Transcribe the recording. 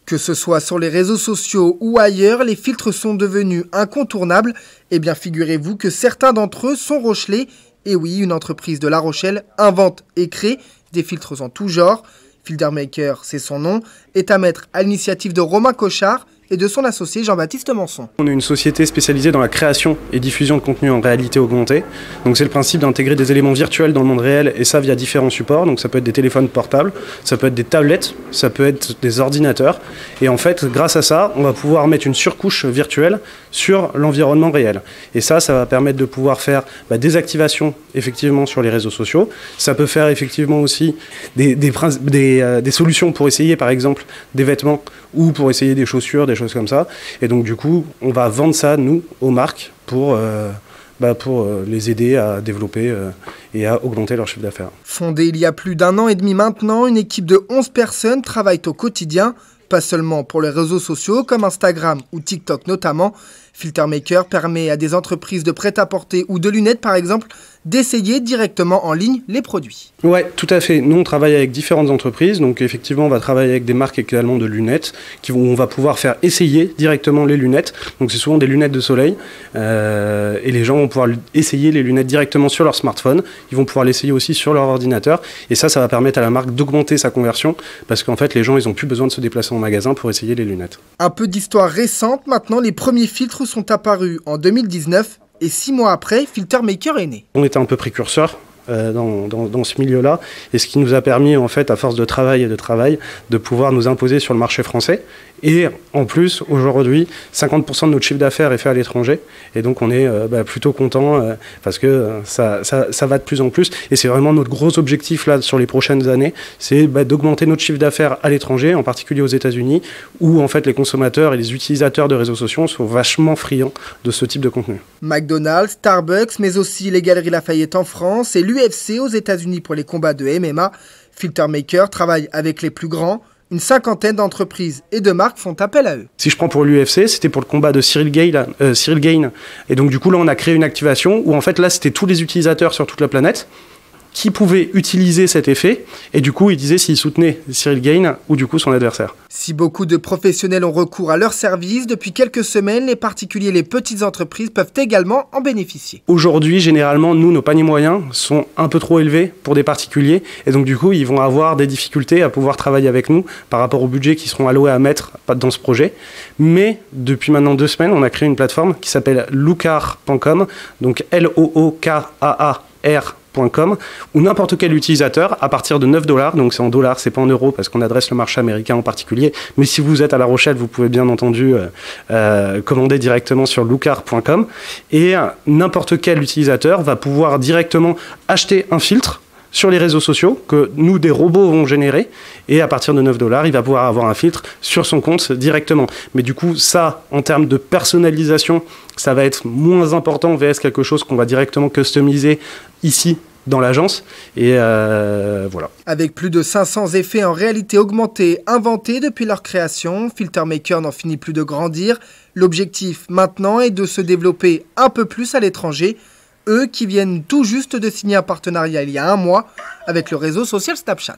Que ce soit sur les réseaux sociaux ou ailleurs, les filtres sont devenus incontournables. Eh bien, figurez-vous que certains d'entre eux sont Rochelais. Et oui, une entreprise de La Rochelle invente et crée des filtres en tout genre. Filtermaker, c'est son nom, est à mettre à l'initiative de Romain Cochard et de son associé Jean-Baptiste Manson. On est une société spécialisée dans la création et diffusion de contenu en réalité augmentée. Donc c'est le principe d'intégrer des éléments virtuels dans le monde réel et ça via différents supports. Donc ça peut être des téléphones portables, ça peut être des tablettes, ça peut être des ordinateurs. Et en fait, grâce à ça, on va pouvoir mettre une surcouche virtuelle sur l'environnement réel. Et ça va permettre de pouvoir faire des activations effectivement sur les réseaux sociaux. Ça peut faire effectivement aussi des solutions pour essayer par exemple des vêtements ou pour essayer des chaussures, des choses comme ça. Et donc du coup, on va vendre ça, nous, aux marques pour les aider à développer et à augmenter leur chiffre d'affaires. Fondée il y a plus d'1 an et demi maintenant, une équipe de 11 personnes travaille au quotidien, pas seulement pour les réseaux sociaux comme Instagram ou TikTok notamment. Filtermaker permet à des entreprises de prêt-à-porter ou de lunettes par exemple d'essayer directement en ligne les produits. Ouais, tout à fait. Nous, on travaille avec différentes entreprises. Donc, effectivement, on va travailler avec des marques également de lunettes où on va pouvoir faire essayer directement les lunettes. Donc, c'est souvent des lunettes de soleil. Et les gens vont pouvoir essayer les lunettes directement sur leur smartphone. Ils vont pouvoir l'essayer aussi sur leur ordinateur. Et ça va permettre à la marque d'augmenter sa conversion parce qu'en fait, les gens, ils n'ont plus besoin de se déplacer en magasin pour essayer les lunettes. Un peu d'histoire récente. Maintenant, les premiers filtres sont apparus en 2019. Et 6 mois après, Filtermaker est né. On était un peu précurseurs dans ce milieu-là, et ce qui nous a permis, en fait, à force de travail et de travail, de pouvoir nous imposer sur le marché français. Et en plus, aujourd'hui, 50% de notre chiffre d'affaires est fait à l'étranger, et donc on est plutôt content parce que ça va de plus en plus. Et c'est vraiment notre gros objectif là sur les prochaines années, c'est d'augmenter notre chiffre d'affaires à l'étranger, en particulier aux États-Unis, où en fait les consommateurs et les utilisateurs de réseaux sociaux sont vachement friands de ce type de contenu. McDonald's, Starbucks, mais aussi les Galeries Lafayette en France et l'UFC aux États-Unis pour les combats de MMA. Filtermaker travaille avec les plus grands. Une 50aine d'entreprises et de marques font appel à eux. Si je prends pour l'UFC, c'était pour le combat de Cyril Gane. Et donc du coup, là, on a créé une activation où en fait, là, c'était tous les utilisateurs sur toute la planète qui pouvaient utiliser cet effet. Et du coup, ils disaient s'ils soutenaient Cyril Gane ou du coup son adversaire. Si beaucoup de professionnels ont recours à leurs services, depuis quelques semaines, les particuliers et les petites entreprises peuvent également en bénéficier. Aujourd'hui, généralement, nous, nos paniers moyens sont un peu trop élevés pour des particuliers. Et donc, du coup, ils vont avoir des difficultés à pouvoir travailler avec nous par rapport au budget qui seront alloués à mettre dans ce projet. Mais depuis maintenant 2 semaines, on a créé une plateforme qui s'appelle loocar.com, donc LOOKAAR.com, où n'importe quel utilisateur, à partir de 9$, donc c'est en dollars, c'est pas en euros parce qu'on adresse le marché américain en particulier, mais si vous êtes à La Rochelle, vous pouvez bien entendu commander directement sur loocar.com, et n'importe quel utilisateur va pouvoir directement acheter un filtre sur les réseaux sociaux que nous, des robots, vont générer, et à partir de 9$, il va pouvoir avoir un filtre sur son compte directement. Mais du coup, ça, en termes de personnalisation, ça va être moins important vs quelque chose qu'on va directement customiser ici dans l'agence, et voilà. Avec plus de 500 effets en réalité augmentée inventés depuis leur création, Filtermaker n'en finit plus de grandir. L'objectif maintenant est de se développer un peu plus à l'étranger, eux qui viennent tout juste de signer un partenariat il y a 1 mois avec le réseau social Snapchat.